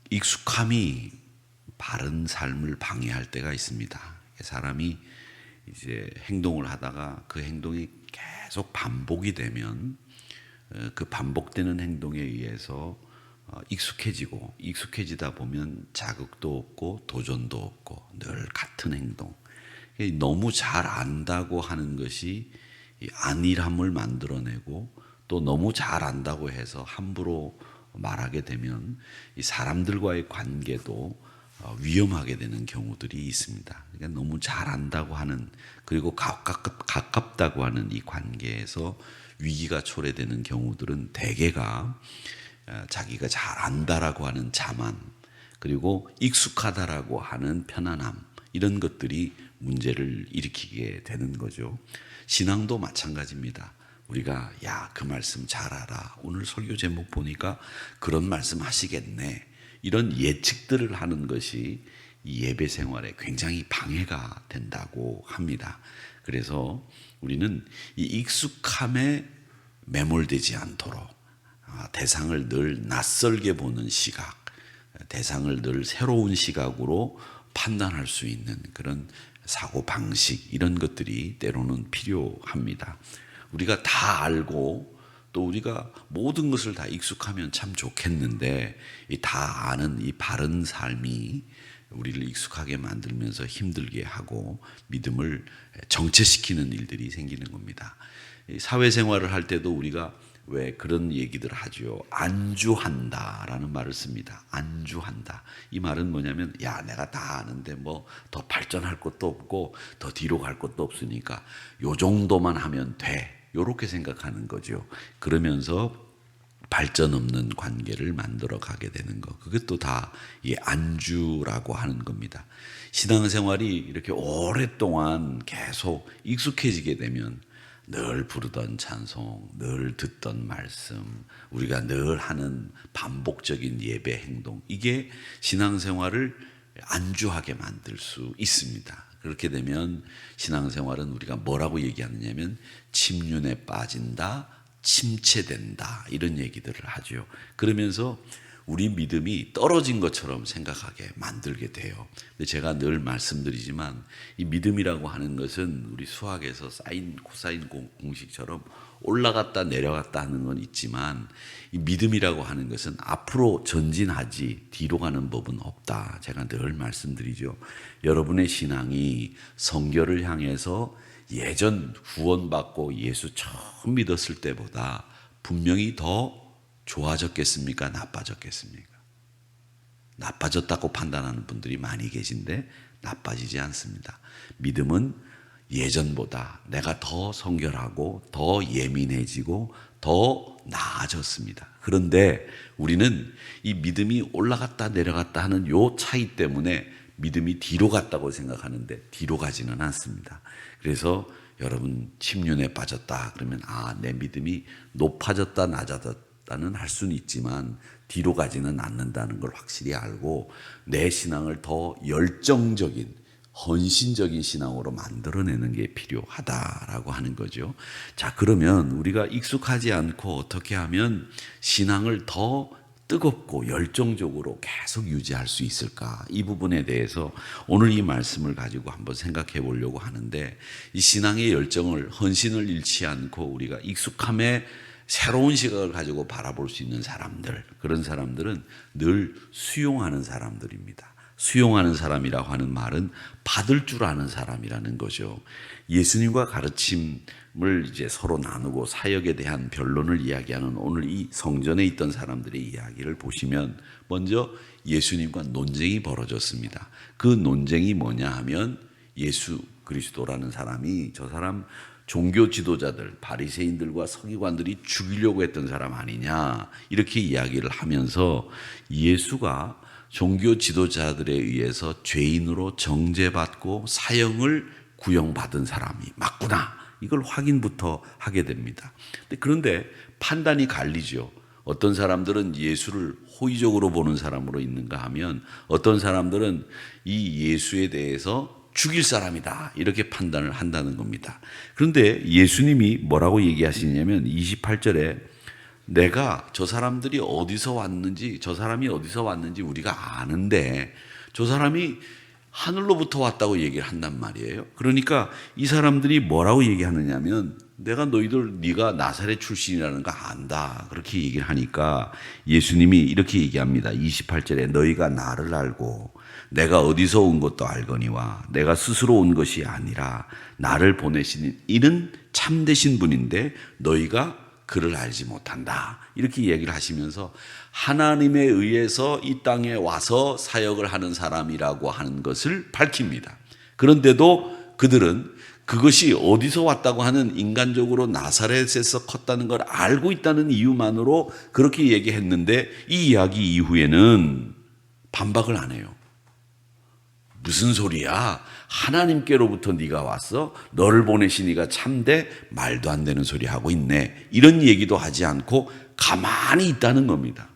익숙함이 바른 삶을 방해할 때가 있습니다. 사람이 이제 행동을 하다가 그 행동이 계속 반복이 되면 그 반복되는 행동에 의해서 익숙해지다 보면 자극도 없고 도전도 없고 늘 같은 행동. 너무 잘 안다고 하는 것이 안일함을 만들어내고 또 너무 잘 안다고 해서 함부로 말하게 되면 이 사람들과의 관계도 위험하게 되는 경우들이 있습니다. 그러니까 너무 잘 안다고 하는 그리고 가깝다고 하는 이 관계에서 위기가 초래되는 경우들은 대개가 자기가 잘 안다라고 하는 자만 그리고 익숙하다라고 하는 편안함 이런 것들이 문제를 일으키게 되는 거죠. 신앙도 마찬가지입니다. 우리가 그 말씀 잘 알아. 오늘 설교 제목 보니까 그런 말씀 하시겠네. 이런 예측들을 하는 것이 이 예배 생활에 굉장히 방해가 된다고 합니다. 그래서 우리는 이 익숙함에 매몰되지 않도록 대상을 늘 낯설게 보는 시각, 대상을 늘 새로운 시각으로 판단할 수 있는 그런 사고 방식 이런 것들이 때로는 필요합니다. 우리가 다 알고 또 우리가 모든 것을 다 익숙하면 참 좋겠는데 이 다 아는 이 바른 삶이 우리를 익숙하게 만들면서 힘들게 하고 믿음을 정체시키는 일들이 생기는 겁니다. 사회생활을 할 때도 우리가 왜 그런 얘기들 하죠. 안주한다라는 말을 씁니다. 안주한다. 이 말은 뭐냐면 내가 다 아는데 뭐 더 발전할 것도 없고 더 뒤로 갈 것도 없으니까 요 정도만 하면 돼. 요렇게 생각하는 거죠. 그러면서 발전 없는 관계를 만들어 가게 되는 거. 그것도 다 이 안주라고 하는 겁니다. 신앙생활이 이렇게 오랫동안 계속 익숙해지게 되면 늘 부르던 찬송, 늘 듣던 말씀, 우리가 늘 하는 반복적인 예배 행동, 이게 신앙생활을 안주하게 만들 수 있습니다. 그렇게 되면 신앙생활은 우리가 뭐라고 얘기하느냐면 침륜에 빠진다, 침체된다 이런 얘기들을 하죠. 그러면서 우리 믿음이 떨어진 것처럼 생각하게 만들게 돼요. 근데 제가 늘 말씀드리지만 이 믿음이라고 하는 것은 우리 수학에서 사인, 코사인 공식처럼 올라갔다 내려갔다 하는 건 있지만 이 믿음이라고 하는 것은 앞으로 전진하지 뒤로 가는 법은 없다. 제가 늘 말씀드리죠. 여러분의 신앙이 성결을 향해서 예전 구원받고 예수 처음 믿었을 때보다 분명히 더 좋아졌겠습니까? 나빠졌겠습니까? 나빠졌다고 판단하는 분들이 많이 계신데 나빠지지 않습니다. 믿음은 예전보다 내가 더 성결하고 더 예민해지고 더 나아졌습니다. 그런데 우리는 이 믿음이 올라갔다 내려갔다 하는 요 차이 때문에 믿음이 뒤로 갔다고 생각하는데 뒤로 가지는 않습니다. 그래서 여러분 침륜에 빠졌다 그러면 내 믿음이 높아졌다 낮아졌다는 할 수는 있지만 뒤로 가지는 않는다는 걸 확실히 알고 내 신앙을 더 열정적인 헌신적인 신앙으로 만들어내는 게 필요하다라고 하는 거죠. 자, 그러면 우리가 익숙하지 않고 어떻게 하면 신앙을 더 뜨겁고 열정적으로 계속 유지할 수 있을까? 이 부분에 대해서 오늘 이 말씀을 가지고 한번 생각해 보려고 하는데 이 신앙의 열정을 헌신을 잃지 않고 우리가 익숙함에 새로운 시각을 가지고 바라볼 수 있는 사람들, 그런 사람들은 늘 수용하는 사람들입니다. 수용하는 사람이라고 하는 말은 받을 줄 아는 사람이라는 거죠. 예수님과 가르침을 이제 서로 나누고 사역에 대한 변론을 이야기하는 오늘 이 성전에 있던 사람들의 이야기를 보시면 먼저 예수님과 논쟁이 벌어졌습니다. 그 논쟁이 뭐냐 하면 예수 그리스도라는 사람이 저 사람 종교 지도자들, 바리새인들과 서기관들이 죽이려고 했던 사람 아니냐 이렇게 이야기를 하면서 예수가 종교 지도자들에 의해서 죄인으로 정죄받고 사형을 구형받은 사람이 맞구나. 이걸 확인부터 하게 됩니다. 그런데 판단이 갈리죠. 어떤 사람들은 예수를 호의적으로 보는 사람으로 있는가 하면 어떤 사람들은 이 예수에 대해서 죽일 사람이다. 이렇게 판단을 한다는 겁니다. 그런데 예수님이 뭐라고 얘기하시냐면 28절에 내가 저 사람들이 어디서 왔는지, 저 사람이 어디서 왔는지 우리가 아는데 저 사람이 하늘로부터 왔다고 얘기를 한단 말이에요. 그러니까 이 사람들이 뭐라고 얘기하느냐면 내가 네가 나사렛 출신이라는 거 안다. 그렇게 얘기를 하니까 예수님이 이렇게 얘기합니다. 28절에 너희가 나를 알고 내가 어디서 온 것도 알거니와 내가 스스로 온 것이 아니라 나를 보내신 이는 참되신 분인데 너희가 그를 알지 못한다. 이렇게 얘기를 하시면서 하나님에 의해서 이 땅에 와서 사역을 하는 사람이라고 하는 것을 밝힙니다. 그런데도 그들은 그것이 어디서 왔다고 하는 인간적으로 나사렛에서 컸다는 걸 알고 있다는 이유만으로 그렇게 얘기했는데 이 이야기 이후에는 반박을 안 해요. 무슨 소리야? 하나님께로부터 네가 왔어? 너를 보내신 이가 참돼? 말도 안 되는 소리 하고 있네. 이런 얘기도 하지 않고 가만히 있다는 겁니다.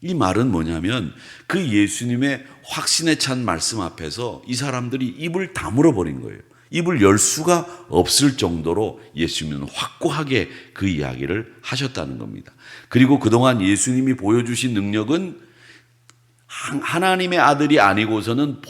이 말은 뭐냐면 그 예수님의 확신에 찬 말씀 앞에서 이 사람들이 입을 다물어 버린 거예요. 입을 열 수가 없을 정도로 예수님은 확고하게 그 이야기를 하셨다는 겁니다. 그리고 그동안 예수님이 보여주신 능력은 하나님의 아들이 아니고서는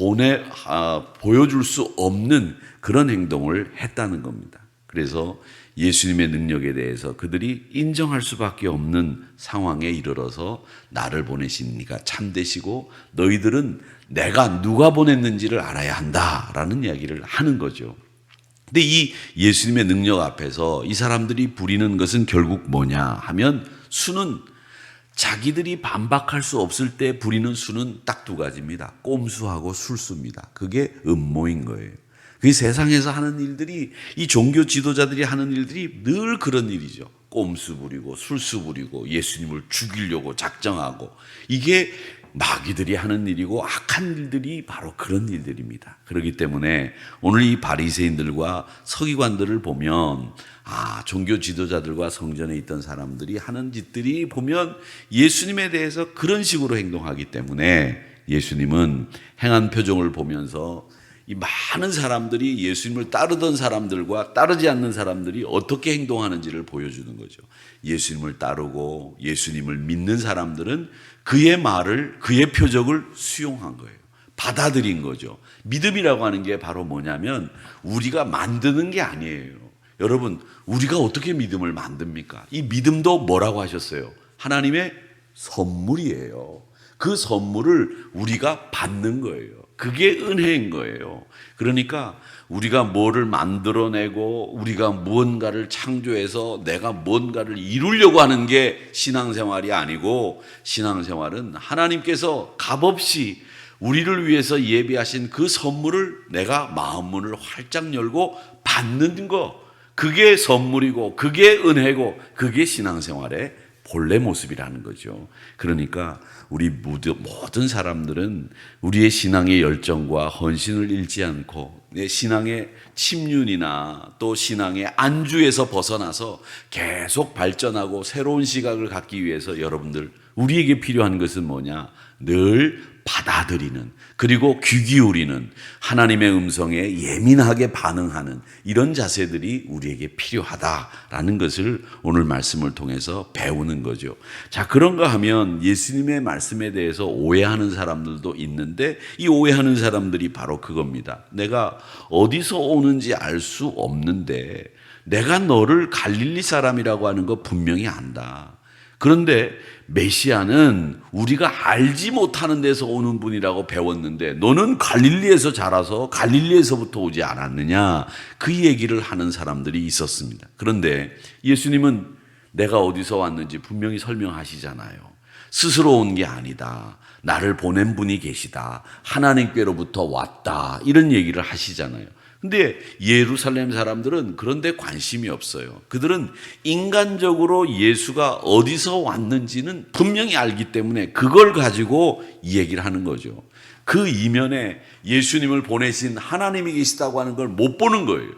보여줄 수 없는 그런 행동을 했다는 겁니다. 그래서 예수님의 능력에 대해서 그들이 인정할 수밖에 없는 상황에 이르러서 나를 보내신 이가 참되시고 너희들은 내가 누가 보냈는지를 알아야 한다라는 이야기를 하는 거죠. 근데 이 예수님의 능력 앞에서 이 사람들이 부리는 것은 결국 뭐냐 하면 수는 자기들이 반박할 수 없을 때 부리는 수는 딱 두 가지입니다. 꼼수하고 술수입니다. 그게 음모인 거예요. 그 세상에서 하는 일들이 이 종교 지도자들이 하는 일들이 늘 그런 일이죠. 꼼수 부리고 술수 부리고 예수님을 죽이려고 작정하고 이게 마귀들이 하는 일이고 악한 일들이 바로 그런 일들입니다. 그렇기 때문에 오늘 이 바리새인들과 서기관들을 보면 종교 지도자들과 성전에 있던 사람들이 하는 짓들이 보면 예수님에 대해서 그런 식으로 행동하기 때문에 예수님은 행한 표정을 보면서 이 많은 사람들이 예수님을 따르던 사람들과 따르지 않는 사람들이 어떻게 행동하는지를 보여주는 거죠. 예수님을 따르고 예수님을 믿는 사람들은 그의 말을, 그의 표적을 수용한 거예요. 받아들인 거죠. 믿음이라고 하는 게 바로 뭐냐면 우리가 만드는 게 아니에요. 여러분, 우리가 어떻게 믿음을 만듭니까? 이 믿음도 뭐라고 하셨어요? 하나님의 선물이에요. 그 선물을 우리가 받는 거예요. 그게 은혜인 거예요. 그러니까 우리가 뭐를 만들어내고 우리가 무언가를 창조해서 내가 뭔가를 이루려고 하는 게 신앙생활이 아니고 신앙생활은 하나님께서 값없이 우리를 위해서 예비하신 그 선물을 내가 마음문을 활짝 열고 받는 거, 그게 선물이고 그게 은혜고 그게 신앙생활의 본래 모습이라는 거죠. 그러니까 우리 모든 사람들은 우리의 신앙의 열정과 헌신을 잃지 않고 내 신앙의 침륜이나 또 신앙의 안주에서 벗어나서 계속 발전하고 새로운 시각을 갖기 위해서 여러분들 우리에게 필요한 것은 뭐냐? 늘 받아들이는 그리고 귀 기울이는 하나님의 음성에 예민하게 반응하는 이런 자세들이 우리에게 필요하다라는 것을 오늘 말씀을 통해서 배우는 거죠. 자, 그런가 하면 예수님의 말씀에 대해서 오해하는 사람들도 있는데 이 오해하는 사람들이 바로 그겁니다. 내가 어디서 오는지 알 수 없는데 내가 너를 갈릴리 사람이라고 하는 거 분명히 안다. 그런데 메시아는 우리가 알지 못하는 데서 오는 분이라고 배웠는데 너는 갈릴리에서 자라서 갈릴리에서부터 오지 않았느냐, 그 얘기를 하는 사람들이 있었습니다. 그런데 예수님은 내가 어디서 왔는지 분명히 설명하시잖아요. 스스로 온 게 아니다. 나를 보낸 분이 계시다. 하나님께로부터 왔다. 이런 얘기를 하시잖아요. 근데 예루살렘 사람들은 그런데 관심이 없어요. 그들은 인간적으로 예수가 어디서 왔는지는 분명히 알기 때문에 그걸 가지고 이 얘기를 하는 거죠. 그 이면에 예수님을 보내신 하나님이 계시다고 하는 걸 못 보는 거예요.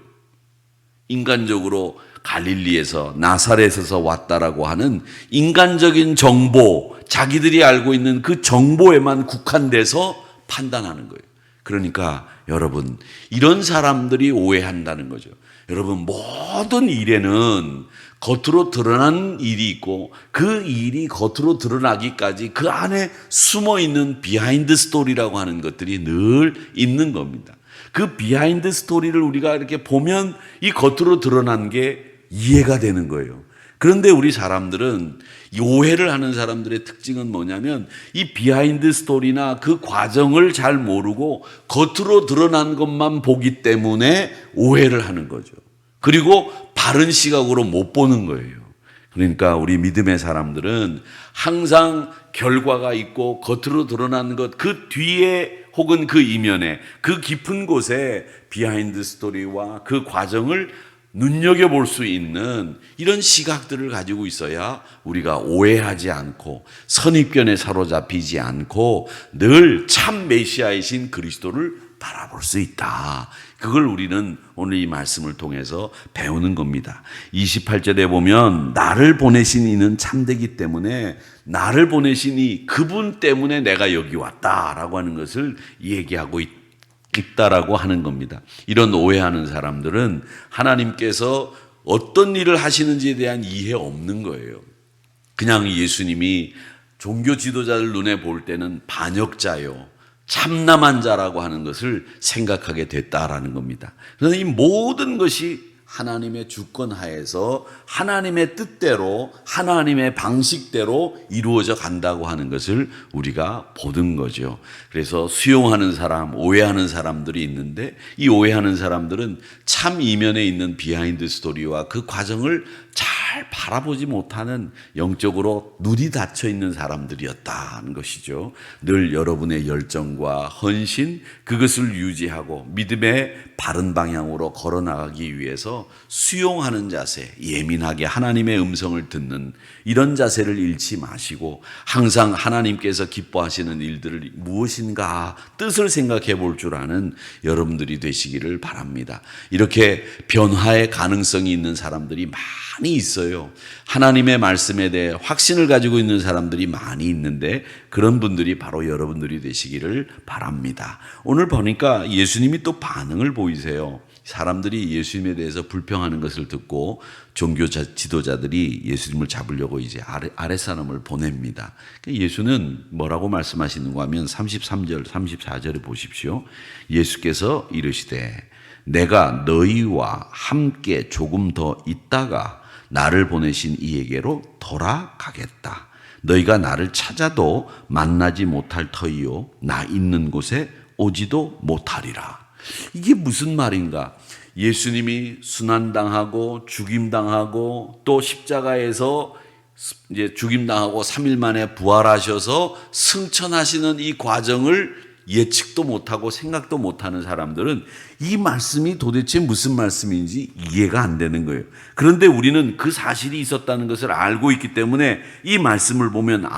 인간적으로 갈릴리에서 나사렛에서 왔다라고 하는 인간적인 정보, 자기들이 알고 있는 그 정보에만 국한돼서 판단하는 거예요. 그러니까 여러분, 이런 사람들이 오해한다는 거죠. 여러분, 모든 일에는 겉으로 드러난 일이 있고 그 일이 겉으로 드러나기까지 그 안에 숨어 있는 비하인드 스토리라고 하는 것들이 늘 있는 겁니다. 그 비하인드 스토리를 우리가 이렇게 보면 이 겉으로 드러난 게 이해가 되는 거예요. 그런데 우리 사람들은 이 오해를 하는 사람들의 특징은 뭐냐면 이 비하인드 스토리나 그 과정을 잘 모르고 겉으로 드러난 것만 보기 때문에 오해를 하는 거죠. 그리고 바른 시각으로 못 보는 거예요. 그러니까 우리 믿음의 사람들은 항상 결과가 있고 겉으로 드러난 것 그 뒤에 혹은 그 이면에 그 깊은 곳에 비하인드 스토리와 그 과정을 눈여겨볼 수 있는 이런 시각들을 가지고 있어야 우리가 오해하지 않고 선입견에 사로잡히지 않고 늘 참 메시아이신 그리스도를 바라볼 수 있다. 그걸 우리는 오늘 이 말씀을 통해서 배우는 겁니다. 28절에 보면 나를 보내신 이는 참되기 때문에 나를 보내신 이 그분 때문에 내가 여기 왔다라고 하는 것을 얘기하고 있다라고 하는 겁니다. 이런 오해하는 사람들은 하나님께서 어떤 일을 하시는지에 대한 이해 없는 거예요. 그냥 예수님이 종교 지도자들 눈에 볼 때는 반역자요, 참남한 자라고 하는 것을 생각하게 됐다라는 겁니다. 그래서 이 모든 것이 하나님의 주권 하에서 하나님의 뜻대로 하나님의 방식대로 이루어져 간다고 하는 것을 우리가 보는 거죠. 그래서 수용하는 사람, 오해하는 사람들이 있는데 이 오해하는 사람들은 참 이면에 있는 비하인드 스토리와 그 과정을 잘 바라보지 못하는 영적으로 눈이 닫혀 있는 사람들이었다는 것이죠. 늘 여러분의 열정과 헌신, 그것을 유지하고 믿음의 바른 방향으로 걸어나가기 위해서 수용하는 자세, 예민하게 하나님의 음성을 듣는 이런 자세를 잃지 마시고 항상 하나님께서 기뻐하시는 일들을 무엇인가 뜻을 생각해 볼 줄 아는 여러분들이 되시기를 바랍니다. 이렇게 변화의 가능성이 있는 사람들이 많이 있어요. 하나님의 말씀에 대해 확신을 가지고 있는 사람들이 많이 있는데 그런 분들이 바로 여러분들이 되시기를 바랍니다. 오늘 보니까 예수님이 또 반응을 보이세요. 사람들이 예수님에 대해서 불평하는 것을 듣고 종교 지도자들이 예수님을 잡으려고 이제 아랫사람을 보냅니다. 예수는 뭐라고 말씀하시는가 하면 33절, 34절에 보십시오. 예수께서 이르시되 내가 너희와 함께 조금 더 있다가 나를 보내신 이에게로 돌아가겠다. 너희가 나를 찾아도 만나지 못할 터이요 나 있는 곳에 오지도 못하리라. 이게 무슨 말인가? 예수님이 순환당하고 죽임당하고 또 십자가에서 이제 죽임당하고 3일 만에 부활하셔서 승천하시는 이 과정을 예측도 못하고 생각도 못하는 사람들은 이 말씀이 도대체 무슨 말씀인지 이해가 안 되는 거예요. 그런데 우리는 그 사실이 있었다는 것을 알고 있기 때문에 이 말씀을 보면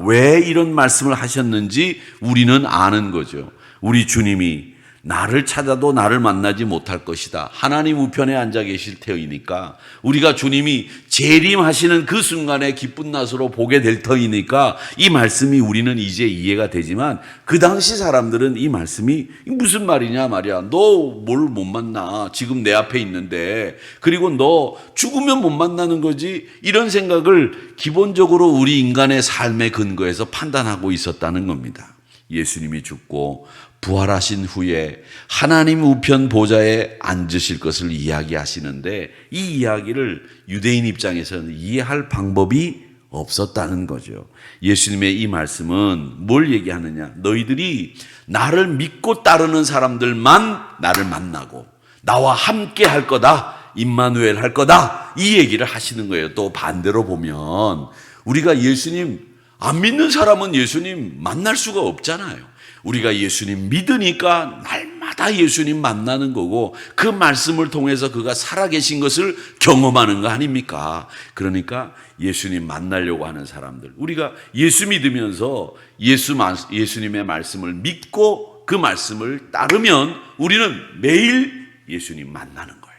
왜 이런 말씀을 하셨는지 우리는 아는 거죠. 우리 주님이 나를 찾아도 나를 만나지 못할 것이다. 하나님 우편에 앉아 계실 터이니까 우리가 주님이 재림하시는 그 순간에 기쁜 낫으로 보게 될 터이니까 이 말씀이 우리는 이제 이해가 되지만 그 당시 사람들은 이 말씀이 무슨 말이냐 말이야. 너 뭘 못 만나. 지금 내 앞에 있는데. 그리고 너 죽으면 못 만나는 거지. 이런 생각을 기본적으로 우리 인간의 삶의 근거에서 판단하고 있었다는 겁니다. 예수님이 죽고 부활하신 후에 하나님 우편 보좌에 앉으실 것을 이야기하시는데 이 이야기를 유대인 입장에서는 이해할 방법이 없었다는 거죠. 예수님의 이 말씀은 뭘 얘기하느냐? 너희들이 나를 믿고 따르는 사람들만 나를 만나고 나와 함께 할 거다. 임마누엘 할 거다. 이 얘기를 하시는 거예요. 또 반대로 보면 우리가 예수님 안 믿는 사람은 예수님 만날 수가 없잖아요. 우리가 예수님 믿으니까 날마다 예수님 만나는 거고 그 말씀을 통해서 그가 살아계신 것을 경험하는 거 아닙니까? 그러니까 예수님 만나려고 하는 사람들, 우리가 예수 믿으면서 예수님의 말씀을 믿고 그 말씀을 따르면 우리는 매일 예수님 만나는 거예요.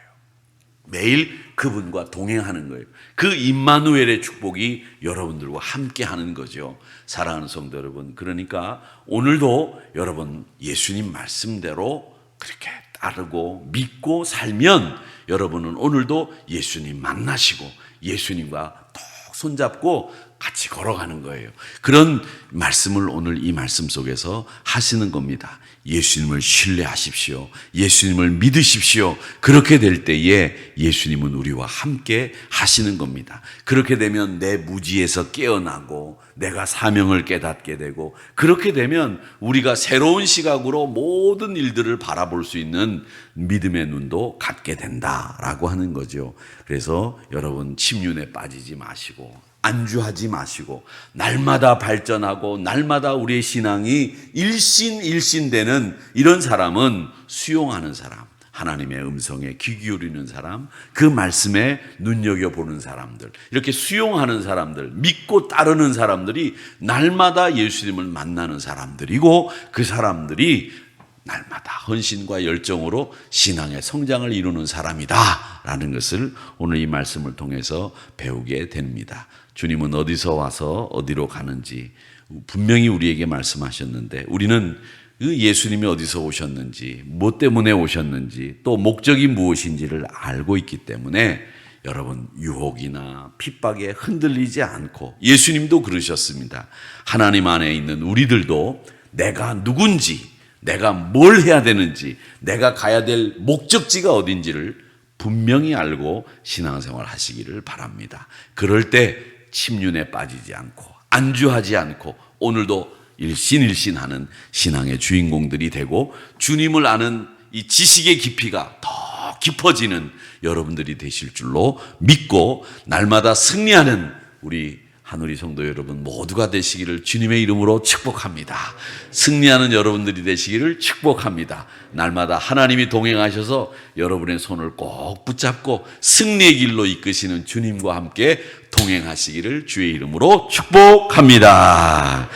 매일 그분과 동행하는 거예요. 그 임마누엘의 축복이 여러분들과 함께 하는 거죠. 사랑하는 성도 여러분, 그러니까 오늘도 여러분 예수님 말씀대로 그렇게 따르고 믿고 살면 여러분은 오늘도 예수님 만나시고 예수님과 톡 손잡고 같이 걸어가는 거예요. 그런 말씀을 오늘 이 말씀 속에서 하시는 겁니다. 예수님을 신뢰하십시오. 예수님을 믿으십시오. 그렇게 될 때에 예수님은 우리와 함께 하시는 겁니다. 그렇게 되면 내 무지에서 깨어나고 내가 사명을 깨닫게 되고, 그렇게 되면 우리가 새로운 시각으로 모든 일들을 바라볼 수 있는 믿음의 눈도 갖게 된다라고 하는 거죠. 그래서 여러분, 침륜에 빠지지 마시고 안주하지 마시고 날마다 발전하고 날마다 우리의 신앙이 일신일신되는 이런 사람은 수용하는 사람, 하나님의 음성에 귀 기울이는 사람, 그 말씀에 눈여겨보는 사람들, 이렇게 수용하는 사람들, 믿고 따르는 사람들이 날마다 예수님을 만나는 사람들이고, 그 사람들이 날마다 헌신과 열정으로 신앙의 성장을 이루는 사람이다 라는 것을 오늘 이 말씀을 통해서 배우게 됩니다. 주님은 어디서 와서 어디로 가는지 분명히 우리에게 말씀하셨는데, 우리는 그 예수님이 어디서 오셨는지, 무엇 때문에 오셨는지, 또 목적이 무엇인지를 알고 있기 때문에 여러분, 유혹이나 핍박에 흔들리지 않고, 예수님도 그러셨습니다. 하나님 안에 있는 우리들도 내가 누군지, 내가 뭘 해야 되는지, 내가 가야 될 목적지가 어딘지를 분명히 알고 신앙생활 하시기를 바랍니다. 그럴 때 침륜에 빠지지 않고 안주하지 않고 오늘도 일신일신하는 신앙의 주인공들이 되고, 주님을 아는 이 지식의 깊이가 더 깊어지는 여러분들이 되실 줄로 믿고, 날마다 승리하는 우리 하누리 성도 여러분 모두가 되시기를 주님의 이름으로 축복합니다. 승리하는 여러분들이 되시기를 축복합니다. 날마다 하나님이 동행하셔서 여러분의 손을 꼭 붙잡고 승리의 길로 이끄시는 주님과 함께 동행하시기를 주의 이름으로 축복합니다.